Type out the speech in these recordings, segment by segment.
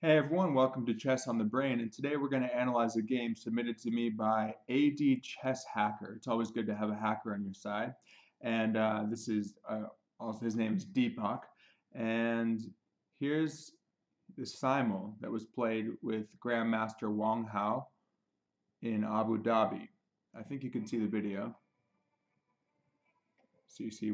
Hey everyone, welcome to Chess on the Brain, and today we're going to analyze a game submitted to me by AD Chess Hacker. It's always good to have a hacker on your side, and this is also his name is Deepak, and here's the Simul that was played with Grandmaster Wang Hao in Abu Dhabi. I think you can see the video. So you see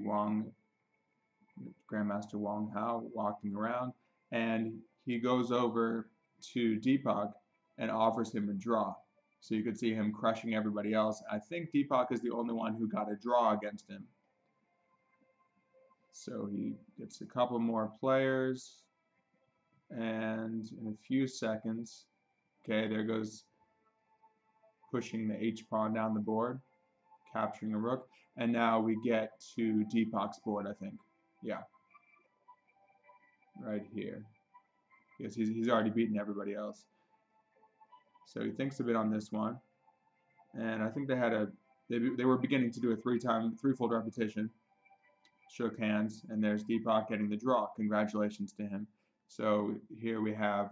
Grandmaster Wang Hao walking around, and he goes over to Deepak and offers him a draw. So you could see him crushing everybody else. I think Deepak is the only one who got a draw against him. So he gets a couple more players, and in a few seconds, okay, there goes pushing the H pawn down the board, capturing a rook, and now we get to Deepak's board, I think. Yeah, right here. Because he's already beaten everybody else. So he thinks a bit on this one, and I think they were beginning to do a threefold repetition. Shook hands, and there's Deepak getting the draw. Congratulations to him. So here we have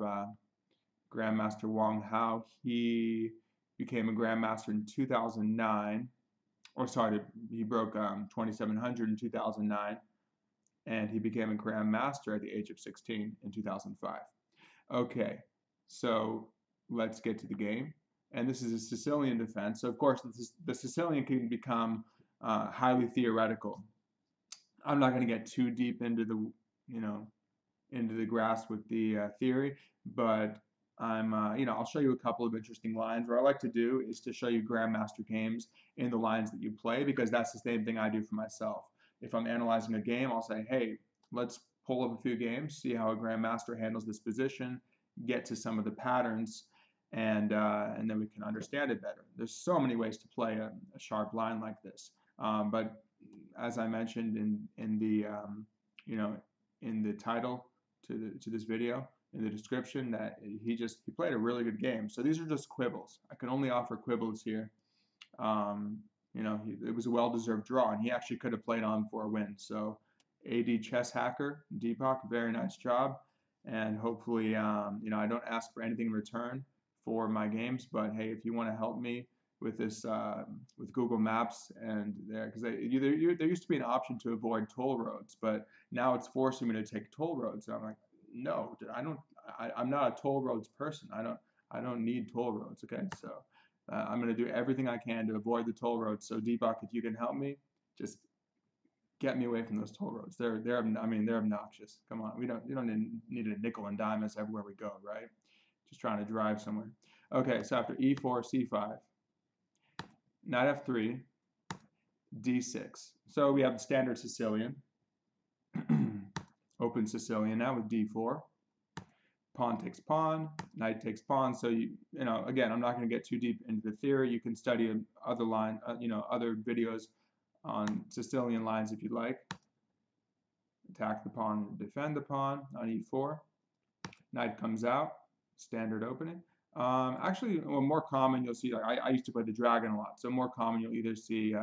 Grandmaster Wang Hao. He became a Grandmaster in 2009, or sorry, he broke 2700 in 2009, and he became a Grandmaster at the age of 16 in 2005. Okay, so let's get to the game. And this is a Sicilian defense. So of course, the Sicilian can become highly theoretical. I'm not going to get too deep into the grass with the theory, but I'll show you a couple of interesting lines. What I like to do is to show you Grandmaster games in the lines that you play, because that's the same thing I do for myself. If I'm analyzing a game, I'll say, hey, let's pull up a few games, see how a Grandmaster handles this position, get to some of the patterns, and then we can understand it better. There's so many ways to play a sharp line like this, but as I mentioned in the title to this video, in the description, that he played a really good game. So these are just quibbles. I can only offer quibbles here. It was a well-deserved draw, and he actually could have played on for a win. So AD Chess Hacker, Deepak, very nice job. And hopefully, I don't ask for anything in return for my games, but hey, if you want to help me with this, with Google Maps, and because there used to be an option to avoid toll roads, but now it's forcing me to take toll roads. And I'm like, no, I'm not a toll roads person. I don't need toll roads. Okay, so I'm going to do everything I can to avoid the toll roads. So Deepak, if you can help me, just get me away from those toll roads. They're obnoxious. Come on, you don't need a nickel and dime us everywhere we go, right? Just trying to drive somewhere. Okay, so after e4, c5, knight f3, d6. So we have the standard Sicilian. Open Sicilian now with d4. Pawn takes pawn, knight takes pawn. So again, I'm not going to get too deep into the theory. You can study other other videos on Sicilian lines if you'd like. Attack the pawn, defend the pawn on e4. Knight comes out, standard opening. Actually, more common, you'll see, like I used to play the dragon a lot. So more common, you'll either see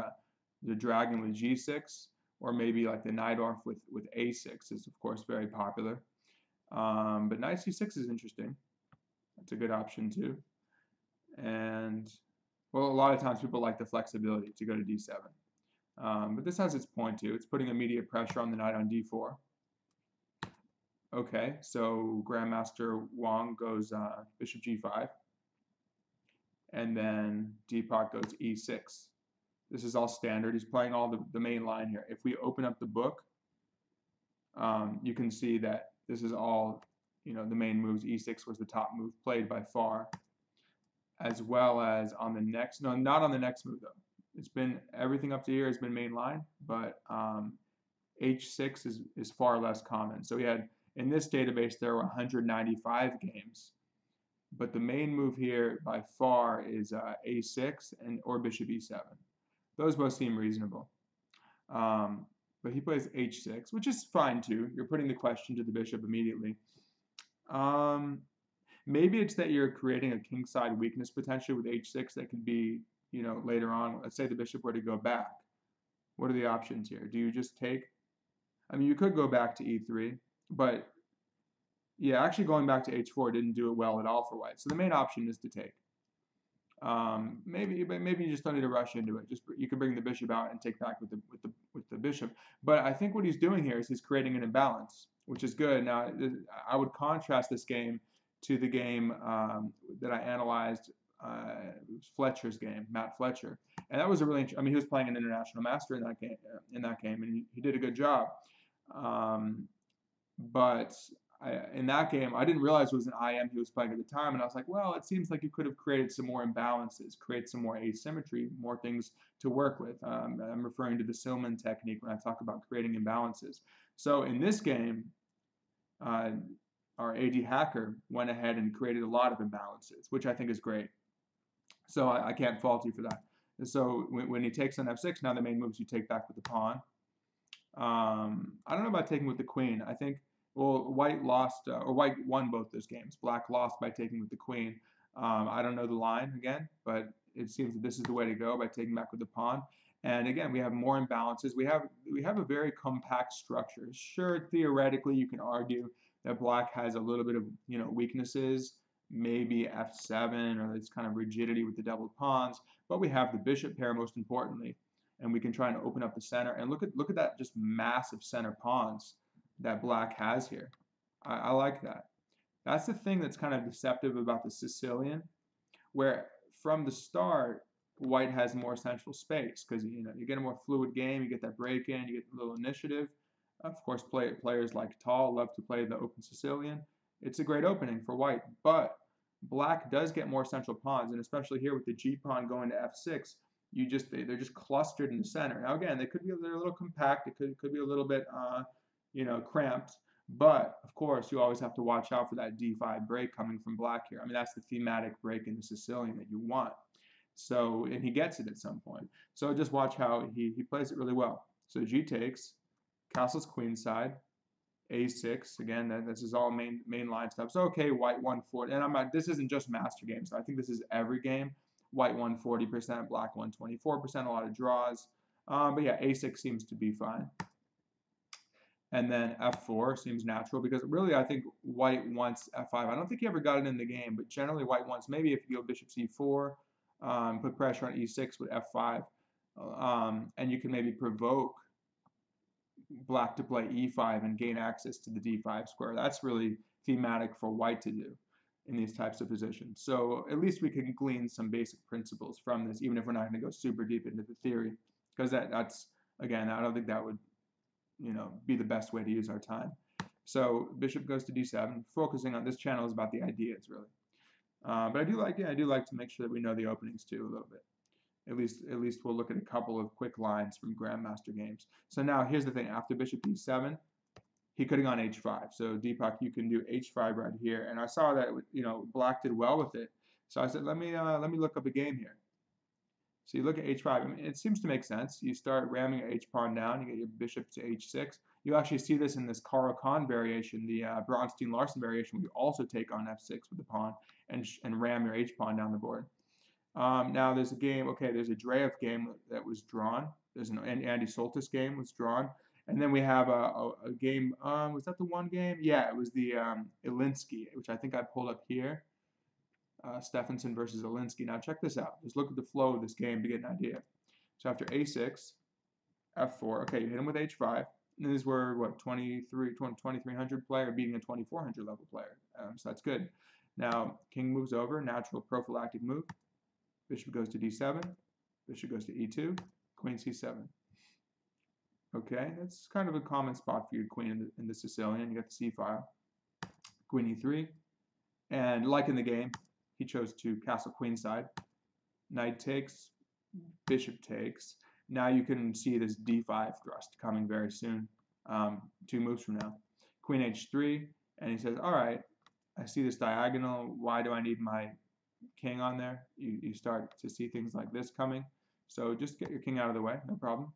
the dragon with g6, or maybe like the knight off with a6 is of course very popular. But knight c6 is interesting. That's a good option too. And well, a lot of times people like the flexibility to go to d7. But this has its point too. It's putting immediate pressure on the knight on d4. Okay, so Grandmaster Wang goes bishop g5. And then Deepak goes e6. This is all standard. He's playing all the main line here. If we open up the book, you can see that this is all, the main moves. E6 was the top move played by far, as well as on the next, no, not on the next move though. It's been, everything up to here has been main line, but H6 is far less common. So we had, in this database, there were 195 games, but the main move here by far is A6 or bishop E7. Those both seem reasonable. But he plays H6, which is fine too. You're putting the question to the bishop immediately. Maybe it's that you're creating a kingside weakness potentially with H6 that could be, later on. Let's say the bishop were to go back. What are the options here? Do you just take? I mean, you could go back to E3, but Yeah, actually going back to h4 didn't do it well at all for white. So the main option is to take. Maybe you just don't need to rush into it. Just you can bring the bishop out and take back with the bishop. But I think what he's doing here is he's creating an imbalance, which is good. Now I would contrast this game to the game that I analyzed. It was Fletcher's game, Matt Fletcher, and that was a really. I mean, he was playing an international master in that game. And he did a good job. But in that game, I didn't realize it was an IM he was playing at the time, and I was like, well, it seems like you could have created some more imbalances, create some more asymmetry, more things to work with. I'm referring to the Simul technique when I talk about creating imbalances. So in this game, our AD hacker went ahead and created a lot of imbalances, which I think is great. So I can't fault you for that. And so when he takes on f6, now the main moves you take back with the pawn. I don't know about taking with the queen. I think, well, white lost, or white won both those games. Black lost by taking with the queen. I don't know the line again, but it seems that this is the way to go by taking back with the pawn. And again, we have more imbalances. We have a very compact structure. Sure, theoretically, you can argue that black has a little bit of weaknesses, maybe f7 or this kind of rigidity with the doubled pawns. But we have the bishop pair most importantly, and we can try and open up the center. And look at that just massive center pawns that black has here. I like that. That's the thing that's kind of deceptive about the Sicilian, where from the start, white has more central space because you get a more fluid game, you get that break in, you get a little initiative. Of course, players like Tall love to play the open Sicilian. It's a great opening for white, but black does get more central pawns, and especially here with the G pawn going to f6, they're just clustered in the center. Now again, they're a little compact. It could be a little bit cramped, but of course you always have to watch out for that d5 break coming from black here. I mean, that's the thematic break in the Sicilian that you want. So, and he gets it at some point. So just watch how he plays it really well. So G takes, castle's queenside, a6 again. This is all main line stuff. So okay, white won 40, and this isn't just master games. So I think this is every game. White won 40%, black won 24%. A lot of draws, but yeah, a6 seems to be fine. And then f4 seems natural because really I think white wants f5. I don't think he ever got it in the game, but generally white wants, maybe if you go bishop c4, put pressure on e6 with f5, and you can maybe provoke black to play e5 and gain access to the d5 square. That's really thematic for white to do in these types of positions. So at least we can glean some basic principles from this, even if we're not going to go super deep into the theory, because that's, again, I don't think that would be the best way to use our time. So bishop goes to d7. Focusing on this channel is about the ideas, really. But I do like to make sure that we know the openings too a little bit. At least we'll look at a couple of quick lines from Grandmaster games. So now here's the thing: after bishop d7, he could have gone h5. So Deepak, you can do h5 right here, and I saw that black did well with it. So I said, let me look up a game here. So you look at h5. I mean, it seems to make sense. You start ramming your h-pawn down. You get your bishop to h6. You actually see this in this Karl Khan variation, the Bronstein-Larsen variation. We also take on f6 with the pawn and ram your h-pawn down the board. Now there's a game. Okay, there's a Dreyev game that was drawn. There's an Andy Soltis game was drawn, and then we have a game. Was that the one game? Yeah, it was the Ilinsky, which I think I pulled up here. Stephenson versus Alinsky. Now check this out. Just look at the flow of this game to get an idea. So after a6, f4. Okay, you hit him with h5. And these were what 2300 player beating a 2400 level player. So that's good. Now king moves over, natural prophylactic move. Bishop goes to d7. Bishop goes to e2. Queen c7. Okay, that's kind of a common spot for your queen in the Sicilian. You got the c file. Queen e3. And like in the game, he chose to castle queenside. Knight takes, bishop takes. Now you can see this d5 thrust coming very soon, 2 moves from now. Queen h3, and he says, all right, I see this diagonal. Why do I need my king on there? You start to see things like this coming. So just get your king out of the way, no problem.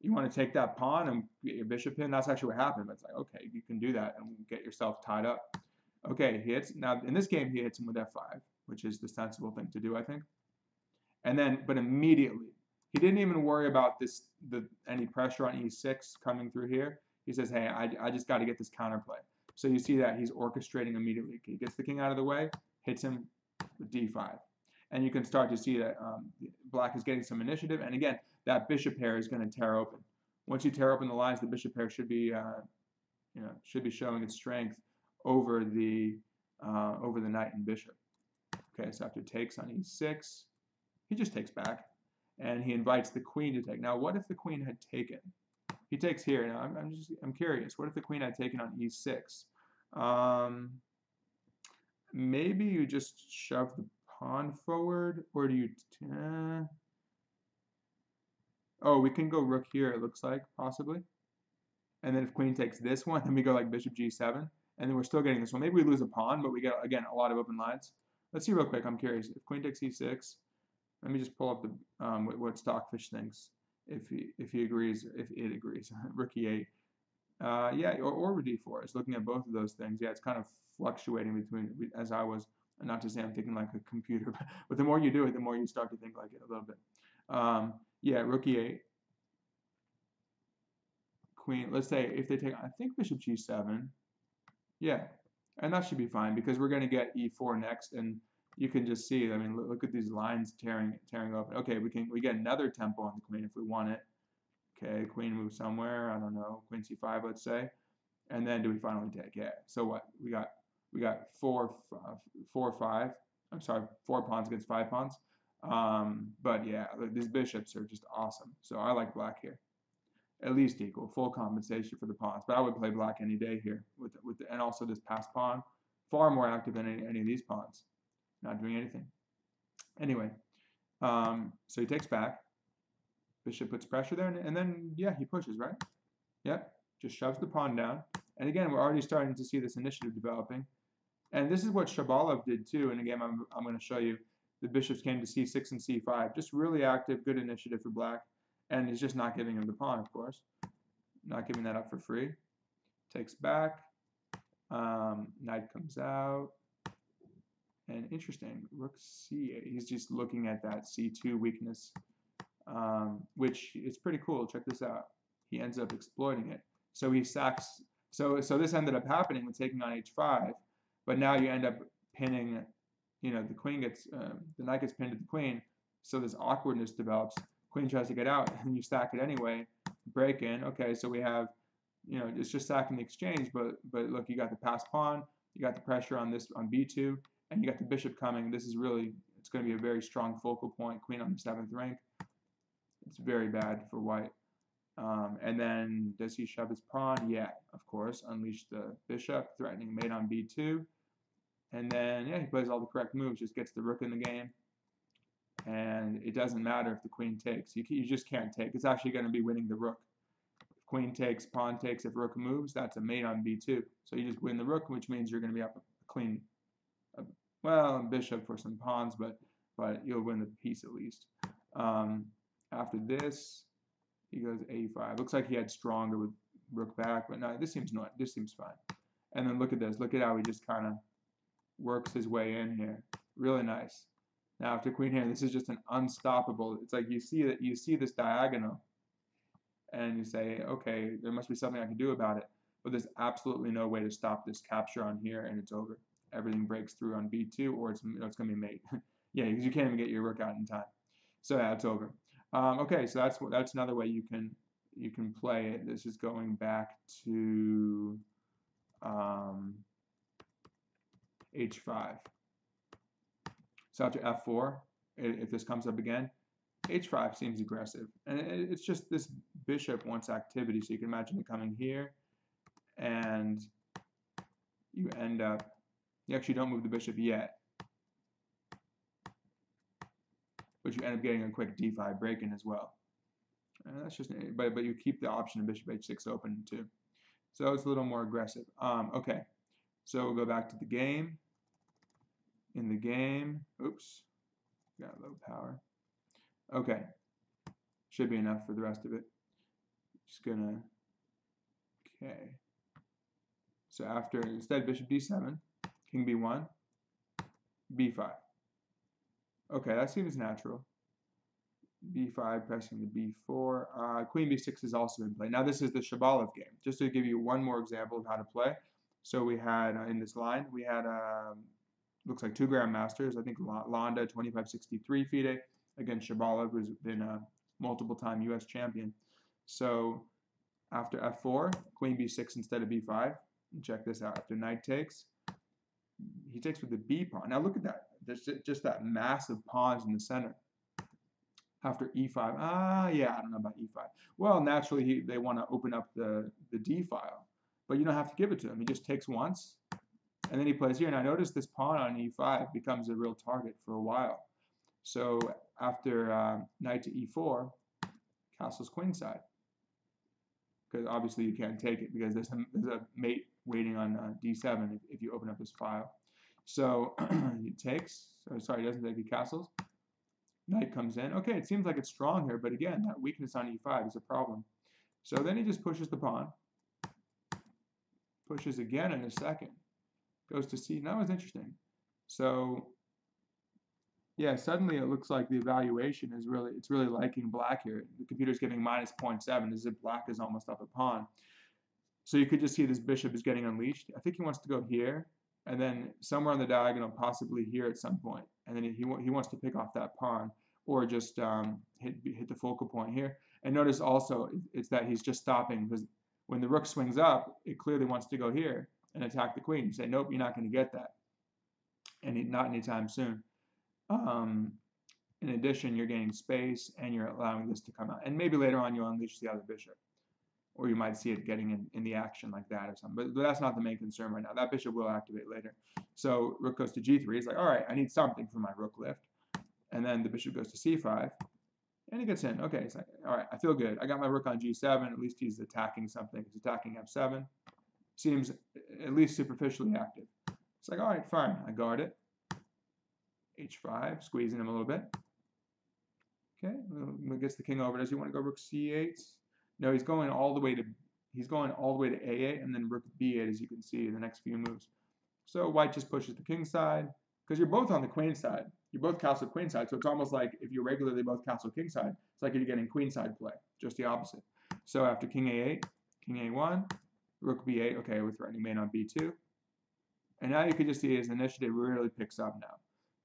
You want to take that pawn and get your bishop in. That's actually what happened. But it's like, okay, you can do that and get yourself tied up. Okay, he hits. Now, in this game, he hits him with f5, which is the sensible thing to do, I think. And then, but immediately, he didn't even worry about any pressure on e6 coming through here. He says, hey, I just got to get this counterplay. So you see that he's orchestrating immediately. He gets the king out of the way, hits him with d5. And you can start to see that black is getting some initiative. And again, that bishop pair is going to tear open. Once you tear open the lines, the bishop pair should be showing its strength over the knight and bishop. Okay, so after takes on e6, he just takes back, and he invites the queen to take. Now, what if the queen had taken? He takes here. Now, I'm curious. What if the queen had taken on e6? Maybe you just shove the pawn forward, or do you? Oh, we can go rook here. It looks like possibly. And then if queen takes this one, then we go like bishop g7, and then we're still getting this one. Maybe we lose a pawn, but we get again a lot of open lines. Let's see real quick. I'm curious. If queen takes e6, let me just pull up the what Stockfish thinks. If he agrees, if it agrees, rook e8. Yeah, or d4. It's looking at both of those things. Yeah, it's kind of fluctuating between, as I was, not to say I'm thinking like a computer, but the more you do it, the more you start to think like it a little bit. Yeah, rook e8. Queen, let's say if they take, I think bishop g7. Yeah, and that should be fine because we're going to get e4 next, and you can just see, I mean, look at these lines tearing open. Okay, we get another tempo on the queen if we want it. Okay, queen moves somewhere, I don't know, queen c5, let's say. And then do we finally take? Yeah. So what? We got 4 5. I'm sorry, 4 pawns against 5 pawns. But yeah, these bishops are just awesome. So I like black here. At least equal, full compensation for the pawns. But I would play black any day here and also this passed pawn, far more active than any of these pawns. Not doing anything. Anyway, so he takes back. Bishop puts pressure there, and then yeah, he pushes, right? Yep, just shoves the pawn down. And again, we're already starting to see this initiative developing. And this is what Shabalov did too. And again, I'm going to show you. The bishops came to c6 and c5. Just really active, good initiative for black. And he's just not giving him the pawn, of course. Not giving that up for free. Takes back. Knight comes out. And interesting, rook c8. He's just looking at that c2 weakness, which is pretty cool. Check this out. He ends up exploiting it. So he sacks. So this ended up happening with taking on h5, but now you end up pinning. The queen gets the knight gets pinned to the queen. So this awkwardness develops. Queen tries to get out, and you stack it anyway. Break in. Okay, so we have, it's just sacking the exchange, but look, you got the passed pawn, you got the pressure on this on b2, and you got the bishop coming. This is really, it's going to be a very strong focal point. Queen on the 7th rank. It's very bad for white. And then does he shove his pawn? Yeah, of course. Unleash the bishop, threatening mate on b2. And then, yeah, he plays all the correct moves, just gets the rook in the game. And it doesn't matter if the queen takes. You just can't take. It's actually going to be winning the rook. If queen takes, pawn takes, if rook moves, that's a mate on b2. So you just win the rook, which means you're going to be up a clean, bishop for some pawns, but you'll win the piece at least. After this, he goes a5. Looks like he had stronger with rook back, but no, this seems fine. And then look at this. Look at how he just kind of works his way in here. Really nice. Now after queen here, this is just an unstoppable. It's like you see this diagonal, and you say, okay, there must be something I can do about it. But there's absolutely no way to stop this capture on here, and it's over. Everything breaks through on b2, or it's going to be mate. Yeah, because you can't even get your rook out in time. So yeah, it's over. Okay, so that's another way you can play it. This is going back to h5. So after f4, if this comes up again, h5 seems aggressive, and it's just this bishop wants activity. So you can imagine it coming here, and you end up. You actually don't move the bishop yet, but you end up getting a quick d5 break-in as well. That's just, but you keep the option of bishop h6 open too. So it's a little more aggressive. Okay, so we'll go back to the game. In the game, oops, got low power. Okay, should be enough for the rest of it. Just gonna, okay. So after, instead bishop d7, king b1, b5. Okay, that seems natural. b5 pressing the b4. Queen b6 has also been played. Now this is the Shabalov game. Just to give you one more example of how to play. So we had in this line, we had looks like 2 grandmasters. I think Landa 2563 FIDE against Shabalov, who's been a multiple-time U.S. champion. So after f4, queen b6 instead of b5. Check this out. After knight takes, he takes with the b pawn. Now look at that. There's just that massive pawns in the center. After e5, yeah, I don't know about e5. Well, naturally, they want to open up the d file, but you don't have to give it to him. He just takes once, and then he plays here. Now notice this pawn on e5 becomes a real target for a while. So after knight to e4, castle's queenside, because obviously you can't take it because there's a mate waiting on d7 if you open up this file. So he takes. Sorry, he doesn't take. He castles. Knight comes in. Okay, it seems like it's strong here, but again, that weakness on e5 is a problem. So then he just pushes the pawn. Pushes again in a second. Goes to c. That was interesting. So yeah, suddenly it looks like the evaluation is really liking black here. The computer's giving minus 0.7 as if black is almost up a pawn. So you could just see this bishop is getting unleashed. I think he wants to go here, and then somewhere on the diagonal, possibly here at some point. And then he wants to pick off that pawn, or just hit the focal point here. And notice also, it's that he's just stopping, because when the rook swings up, it clearly wants to go here and attack the queen. You say, nope, you're not going to get that, and not anytime soon. In addition, you're gaining space, and you're allowing this to come out. And maybe later on, you'll unleash the other bishop. Or you might see it getting in the action like that or something. But that's not the main concern right now. That bishop will activate later. So rook goes to g3. He's like, all right, I need something for my rook lift. And then the bishop goes to c5. And he gets in. Okay, he's like, all right, I feel good. I got my rook on g7. At least he's attacking something. He's attacking f7. Seems at least superficially active. It's like, all right, fine. I guard it. h5, squeezing him a little bit. Okay, gets the king over. Does he want to go rook c8? No, he's going all the way to a8 and then rook b8, as you can see in the next few moves. So white just pushes the king side, because you're both on the queen side. You're both castle queen side, so it's almost like if you're regularly both castle king side, it's like you're getting queen side play, just the opposite. So after king a8, king a1, rook b8, okay, we're threatening mate on b2. And now you can just see his initiative really picks up now.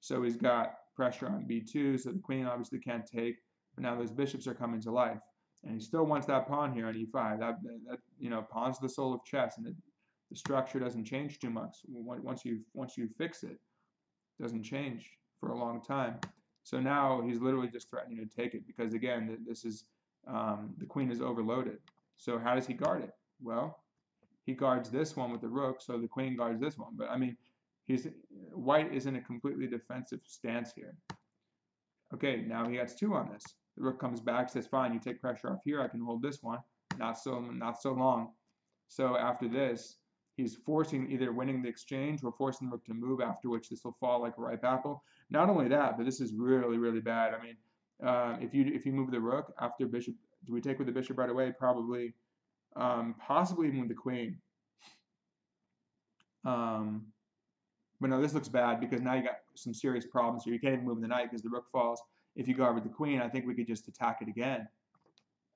So he's got pressure on b2, so the queen obviously can't take, but now those bishops are coming to life. And he still wants that pawn here on e5. That pawn's the soul of chess, and the structure doesn't change too much. Once you fix it, it doesn't change for a long time. So now he's literally just threatening to take it, because again, this is the queen is overloaded. So how does he guard it? Well, he guards this one with the rook, so the queen guards this one. But I mean, white is in a completely defensive stance here. Okay, now he gets 2 on this. The rook comes back, says, fine, you take pressure off here, I can hold this one. Not so long. So after this, he's forcing either winning the exchange or forcing the rook to move, after which this will fall like a ripe apple. Not only that, but this is really, really bad. I mean, if you move the rook after bishop, do we take with the bishop right away? Probably, possibly even with the queen. But no, this looks bad, because now you got some serious problems here. You can't even move the knight because the rook falls. If you guard with the queen, I think we could just attack it again.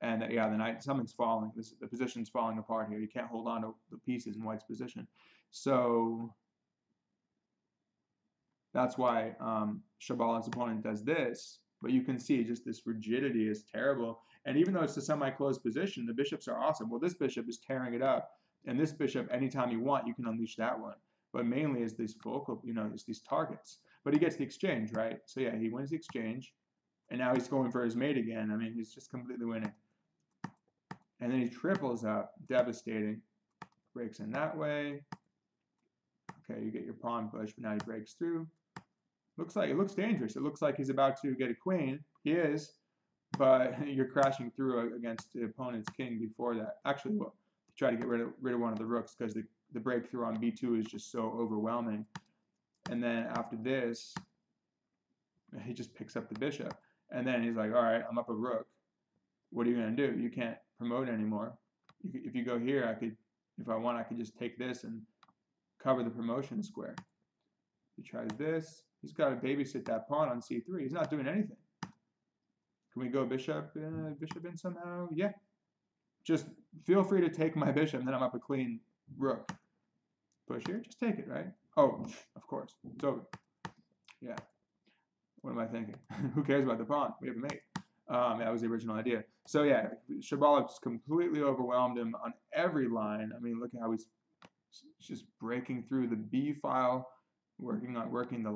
And yeah, the knight, something's falling. The position's falling apart here. You can't hold on to the pieces in white's position. So that's why Shabalov's opponent does this. But you can see just this rigidity is terrible. And even though it's a semi-closed position, the bishops are awesome. Well, this bishop is tearing it up. And this bishop, anytime you want, you can unleash that one. But mainly is these focal, it's these targets. But he gets the exchange, right? So yeah, he wins the exchange. And now he's going for his mate again. I mean, he's just completely winning. And then he triples up, devastating. Breaks in that way. Okay, you get your pawn push, but now he breaks through. It looks dangerous. It looks like he's about to get a queen. He is, but you're crashing through against the opponent's king before that. Actually, well, try to get rid of one of the rooks, because the breakthrough on b2 is just so overwhelming. And then after this, he just picks up the bishop. And then he's like, all right, I'm up a rook. What are you going to do? You can't promote anymore. If you go here, if I want, I could just take this and cover the promotion square. He tries this. He's got to babysit that pawn on c3. He's not doing anything. Can we go bishop in somehow? Yeah. Just feel free to take my bishop, and then I'm up a clean rook. push here. Just take it, right? Oh, of course. It's over. Yeah. What am I thinking? Who cares about the pawn? We have a mate. That was the original idea. So yeah, Shabalov just completely overwhelmed him on every line. I mean, look at how he's just breaking through the B file, working the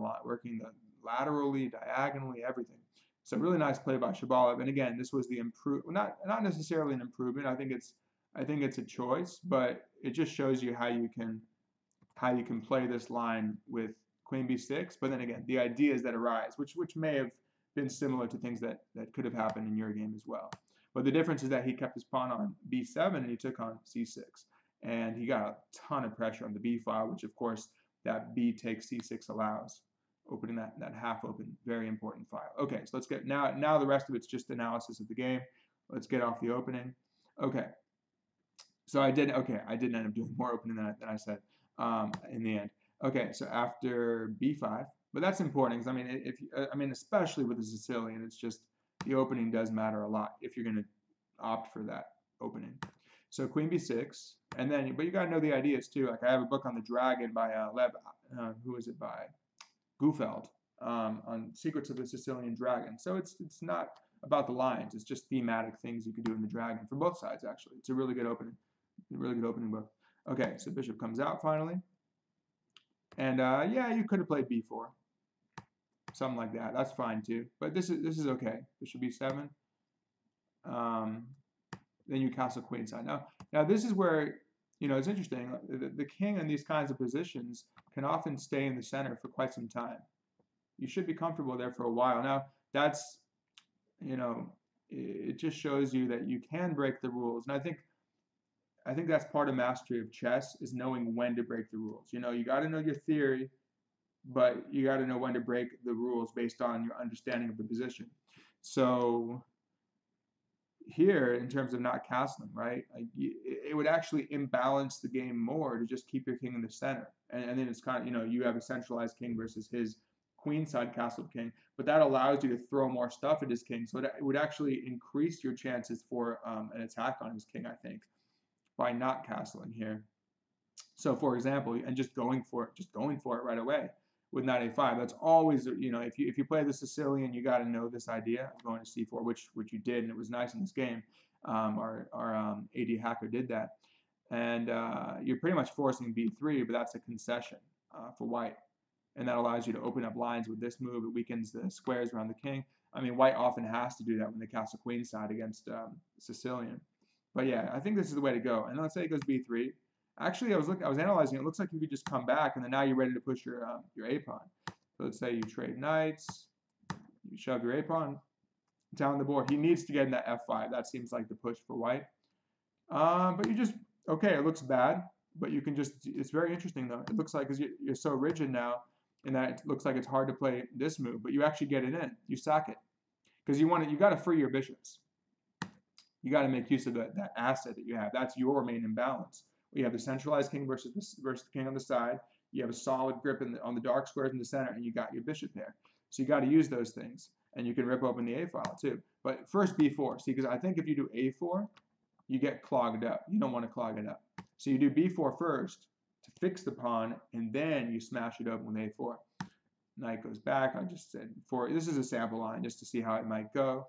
laterally, diagonally, everything. So really nice play by Shabalov. And again, this was the not necessarily an improvement. I think it's a choice, but it just shows you how you can play this line with Queen B6. But then again, the ideas that arise, which may have been similar to things that could have happened in your game as well. But the difference is that he kept his pawn on B7 and he took on C6. And he got a ton of pressure on the B file, which of course that B takes C6 allows, opening that half open, very important file. Okay, so let's get now the rest of it's just analysis of the game. Let's get off the opening. Okay, so I didn't end up doing more opening than I said in the end. Okay, so after B5, but that's important because I mean especially with the Sicilian, it's just the opening does matter a lot if you're going to opt for that opening. So Queen B6, and then but you got to know the ideas too. Like I have a book on the dragon by who is it by? Gufeld on Secrets of the Sicilian Dragon. So it's not about the lines. It's just thematic things you can do in the dragon for both sides. Actually, it's a really good opening book. Okay, so bishop comes out finally, and yeah, you could have played B4, something like that. That's fine too. But this is okay. Bishop B7. Then you castle queenside. Now this is where it's interesting. The king in these kinds of positions can often stay in the center for quite some time. You should be comfortable there for a while. Now that's it just shows you that you can break the rules, and I think that's part of mastery of chess is knowing when to break the rules. You got to know your theory, but you got to know when to break the rules based on your understanding of the position. So here, in terms of not castling, right, like it would actually imbalance the game more to just keep your king in the center, and then it's kind of you have a centralized king versus his queenside castled king, but that allows you to throw more stuff at his king, so it would actually increase your chances for an attack on his king, I think, by not castling here. So for example, and just going for it right away with knight a5. That's always, if you play the Sicilian, you got to know this idea of going to c4, which you did, and it was nice in this game. Our AD hacker did that, and you're pretty much forcing b3, but that's a concession for white, and that allows you to open up lines with this move. It weakens the squares around the king. I mean, white often has to do that when they castle queenside against Sicilian. But yeah, I think this is the way to go. And let's say it goes b3. Actually, I was analyzing. It looks like you could just come back, and then now you're ready to push your a pawn. So let's say you trade knights, you shove your a pawn down the board. He needs to get in that f5. That seems like the push for white. But you just it looks bad, but you can just. It's very interesting though. It looks like because you're so rigid now, and that it looks like it's hard to play this move, but you actually get it in. You sack it because you got to free your bishops. You got to make use of that asset that you have. That's your main imbalance. You have the centralized king versus the king on the side. You have a solid grip on the dark squares in the center, and you got your bishop there. So you got to use those things, and you can rip open the a file too. But first b4. See, because I think if you do a4, you get clogged up. You don't want to clog it up. So you do b4 first to fix the pawn, and then you smash it open with a4. Knight goes back. I just said this is a sample line just to see how it might go.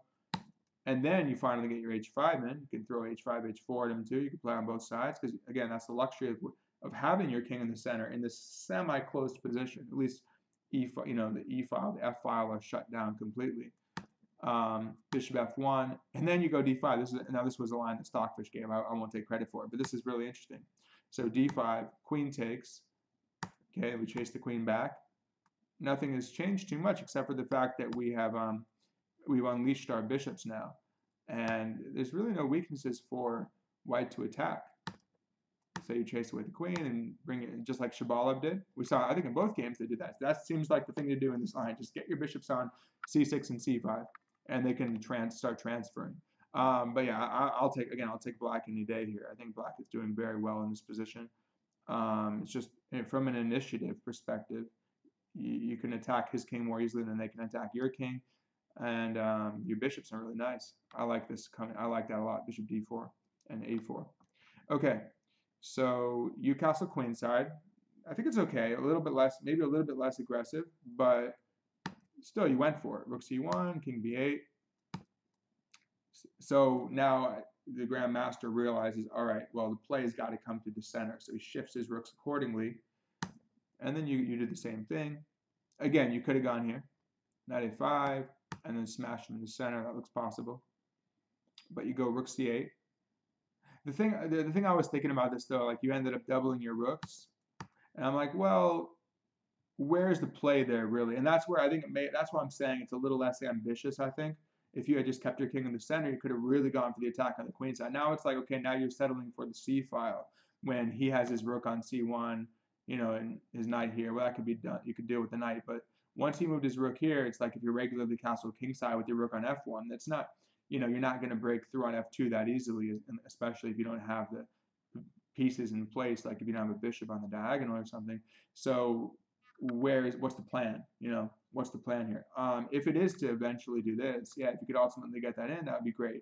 And then you finally get your h5 in. You can throw h5, h4 at him too. You can play on both sides because, again, that's the luxury of having your king in the center in this semi-closed position. At least the e file, the f file are shut down completely. Bishop f1, and then you go d5. This was a line that Stockfish gave. I won't take credit for it, but this is really interesting. So d5, queen takes. Okay, we chase the queen back. Nothing has changed too much except for the fact that we have we've unleashed our bishops now, and there's really no weaknesses for white to attack. So you chase away the queen and bring it, just like Shabalov did. We saw, I think in both games they did that. That seems like the thing to do in this line. Just get your bishops on c6 and c5, and they can start transferring. But yeah, I'll take black any day here. I think black is doing very well in this position. It's just from an initiative perspective, you can attack his king more easily than they can attack your king. And your bishops are really nice. I like this I like that a lot. Bishop d4 and a4. Okay, so you castle queenside. I think it's okay. A little bit less, maybe a little bit less aggressive, but still, you went for it. Rook c1, king b8. So now the grandmaster realizes, all right, well, the play's got to come to the center. So he shifts his rooks accordingly. And then you did the same thing. Again, you could have gone here, knight a5, and then smashed him in the center. That looks possible. But you go rook c8. The thing I was thinking about this, though, like you ended up doubling your rooks. And I'm like, well, where's the play there really? And that's where I think that's why I'm saying it's a little less ambitious, I think. If you had just kept your king in the center, you could have really gone for the attack on the queen side. Now it's like, okay, now you're settling for the c file when he has his rook on c1, and his knight here. Well, that could be done. You could deal with the knight, but once he moved his rook here, it's like if you're regularly castled kingside with your rook on f1, that's not, you're not going to break through on f2 that easily, especially if you don't have the pieces in place, like if you don't have a bishop on the diagonal or something. So what's the plan? What's the plan here? If it is to eventually do this, yeah, if you could ultimately get that in, that would be great.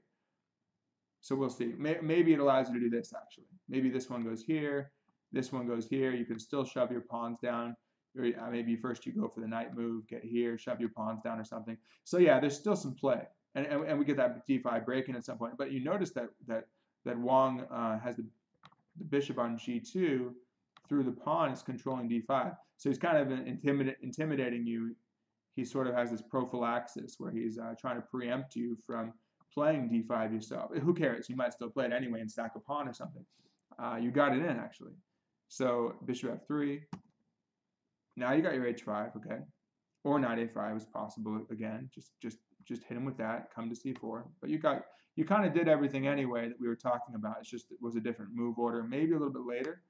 So we'll see. Maybe it allows you to do this, actually. Maybe this one goes here, this one goes here. You can still shove your pawns down. Or maybe first you go for the knight move, get here, shove your pawns down or something. So yeah, there's still some play. And we get that d5 break-in at some point. But you notice that Wang has the bishop on g2 through the pawn is controlling d5. So he's kind of intimidating you. He sort of has this prophylaxis where he's trying to preempt you from playing d5 yourself. Who cares? You might still play it anyway and stack a pawn or something. You got it in, actually. So bishop f3. Now you got your h5, okay? Or knight a5 is possible again. Just hit him with that. Come to c4. But you kind of did everything anyway that we were talking about. It's just it was a different move order, maybe a little bit later,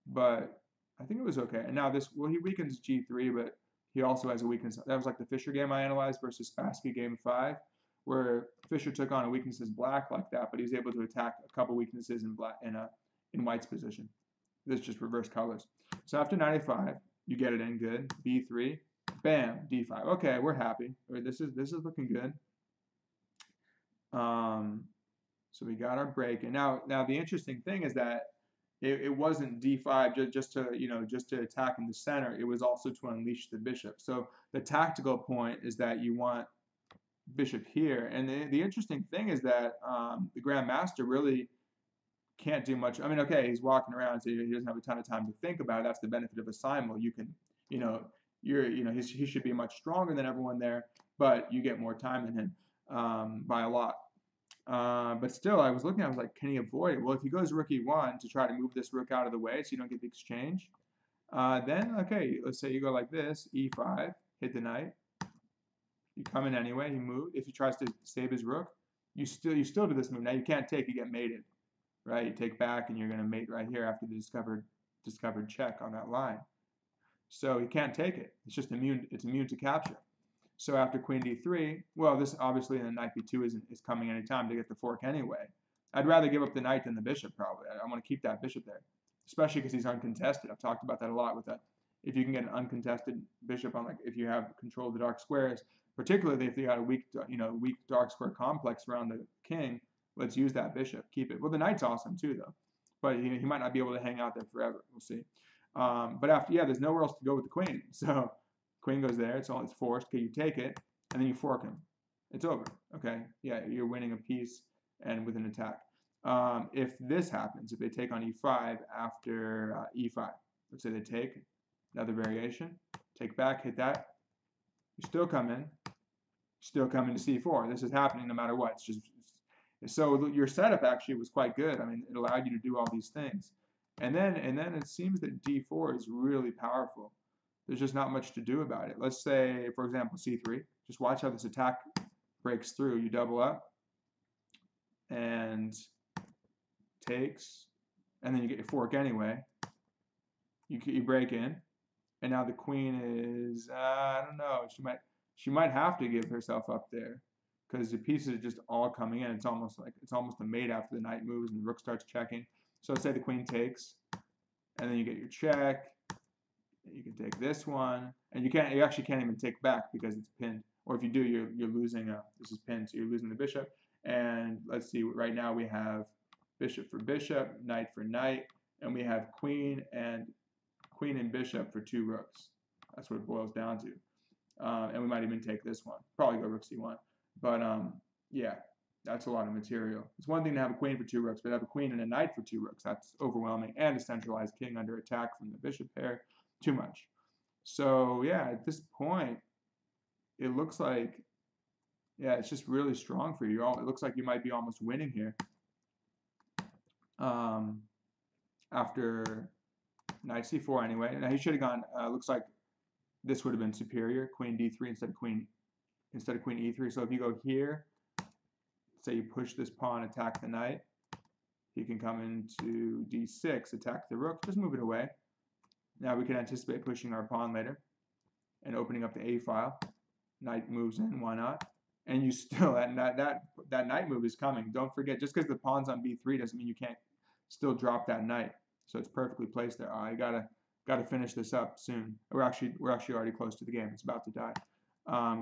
but I think it was okay. And now he weakens g3, but he also has a weakness. That was like the Fischer game I analyzed versus Spassky game 5, where Fischer took on a weakness as black like that, but he's able to attack a couple weaknesses in white's position. This is just reverse colors. So after knight a5, you get it in good. b3, bam, d5. Okay, we're happy. This is looking good. So we got our break, and now the interesting thing is that it wasn't d5 just to attack in the center. It was also to unleash the bishop. So the tactical point is that you want bishop here, and the interesting thing is that the grandmaster really can't do much. I mean, okay, he's walking around, so he doesn't have a ton of time to think about it. That's the benefit of a simul. You can, he should be much stronger than everyone there, but you get more time than him by a lot. But still, I was looking, I was like, can he avoid it? Well, if he goes rook e1 to try to move this rook out of the way so you don't get the exchange, then, okay, let's say you go like this, e5, hit the knight. You come in anyway, he moved. If he tries to save his rook, you still do this move. Now you can't take, you get mated, right? You take back and you're going to mate right here after the discovered check on that line. So you can't take it. It's just immune to capture. So after queen d3, well, this obviously the knight b2 is coming any time to get the fork anyway. I'd rather give up the knight than the bishop, probably. I want to keep that bishop there, especially because he's uncontested. I've talked about that a lot with that. If you can get an uncontested bishop on, like, if you have control of the dark squares, particularly if you got a weak dark square complex around the king, let's use that bishop, keep it. Well, the knight's awesome too, though, but he might not be able to hang out there forever. We'll see. But after, yeah, there's nowhere else to go with the queen. So queen goes there. It's forced. Okay, you take it, and then you fork him. It's over. Okay, yeah, you're winning a piece and with an attack. If this happens, if they take on e5 after e5, let's say they take another variation, take back, hit that, you still come in to c4. This is happening no matter what. It's just so your setup actually was quite good. I mean, it allowed you to do all these things, and then it seems that d4 is really powerful. There's just not much to do about it. Let's say, for example, c3. Just watch how this attack breaks through. You double up and takes, and then you get your fork anyway. You break in, and now the queen is I don't know. She might have to give herself up there because the pieces are just all coming in. It's almost a mate after the knight moves and the rook starts checking. So let's say the queen takes, and then you get your check. You can take this one, and you actually can't even take back because it's pinned. Or if you do, you're losing. This is pinned, so you're losing the bishop. And let's see. Right now we have bishop for bishop, knight for knight, and we have queen and queen and bishop for 2 rooks. That's what it boils down to. And we might even take this one. Probably go rook c1. But yeah, that's a lot of material. It's one thing to have a queen for 2 rooks, but have a queen and a knight for 2 rooks. That's overwhelming. And a centralized king under attack from the bishop pair. Too much. So yeah, at this point, it looks like, yeah, it's just really strong for you. It looks like you might be almost winning here. After knight c4 anyway. Now he should have gone, looks like this would have been superior, queen d3 instead of queen e3. So if you go here, say you push this pawn, attack the knight, he can come into d6, attack the rook, just move it away. Now we can anticipate pushing our pawn later and opening up the a file. Knight moves in, why not? And you still, that knight move is coming. Don't forget, just because the pawn's on b3 doesn't mean you can't still drop that knight. So it's perfectly placed there. I gotta finish this up soon. We're actually already close to the game. It's about to die,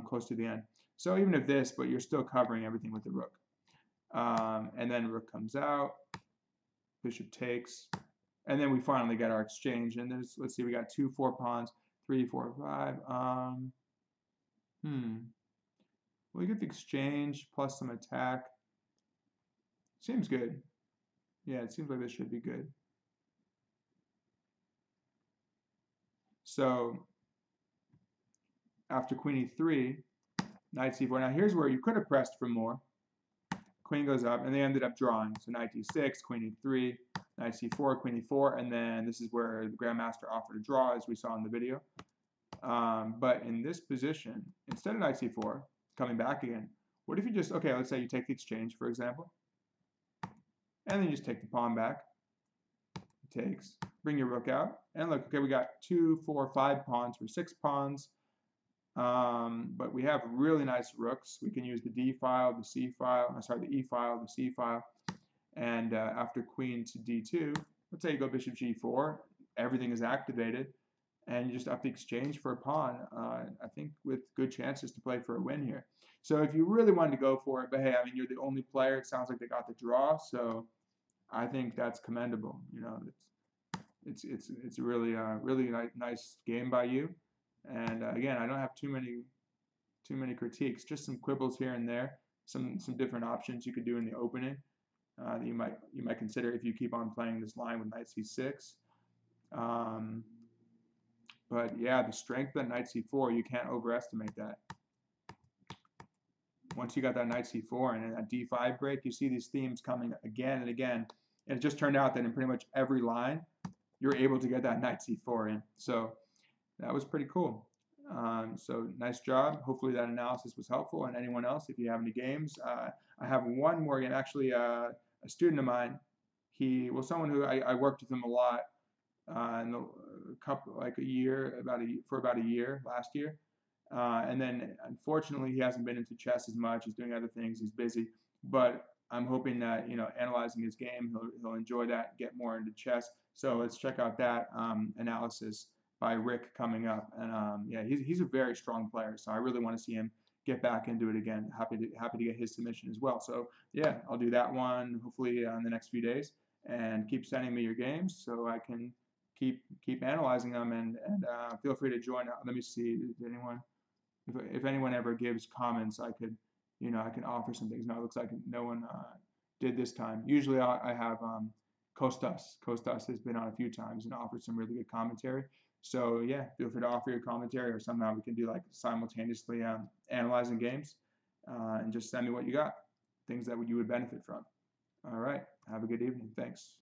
close to the end. So even if this, but you're still covering everything with the rook. And then rook comes out, bishop takes, and then we finally get our exchange. And there's, let's see, we got 2 4 pawns, 3 4 5. We get the exchange plus some attack. Seems good. Yeah, it seems like this should be good. So after queen e3, knight c4. Now here's where you could have pressed for more. Queen goes up, and they ended up drawing. So knight d6, queen e3, knight c4, queen e4, and then this is where the grandmaster offered a draw, as we saw in the video. But in this position, instead of knight c4, coming back again, what if you just, okay, let's say you take the exchange, for example, and then you just take the pawn back. Takes, bring your rook out, and look, okay, we got 2 4 5 pawns for 6 pawns, but we have really nice rooks. We can use the d file, the c file, the e file, the c file, and after queen to d2, let's say you go bishop g4, everything is activated, and you just up the exchange for a pawn, I think with good chances to play for a win here. So if you really wanted to go for it, but hey, I mean, you're the only player, it sounds like they got the draw, so I think that's commendable. You know, it's a really nice game by you. And again, I don't have too many critiques. Just some quibbles here and there. Some different options you could do in the opening that you might consider if you keep on playing this line with knight c6. But yeah, the strength of that knight c4, you can't overestimate that. Once you got that knight c4 and that d5 break, you see these themes coming again and again. And it just turned out that in pretty much every line, you're able to get that knight c4 in. So that was pretty cool. So nice job. Hopefully that analysis was helpful. And anyone else, if you have any games, I have one more game. Actually, a student of mine, someone who I worked with him a lot in for about a year last year. And then unfortunately he hasn't been into chess as much. He's doing other things. He's busy. But I'm hoping that, you know, analyzing his game, he'll enjoy that, get more into chess. So let's check out that analysis by Rick coming up. And yeah, he's a very strong player. So I really want to see him get back into it again. Happy to get his submission as well. So yeah, I'll do that one hopefully in the next few days. And keep sending me your games so I can keep analyzing them. And feel free to join. Let me see. Did anyone? If anyone ever gives comments, I could, you know, I can offer some things. No, it looks like no one did this time. Usually I have Kostas. Kostas has been on a few times and offered some really good commentary. So yeah, feel free to offer your commentary, or somehow we can do like simultaneously analyzing games, and just send me what you got, things that you would benefit from. All right, have a good evening. Thanks.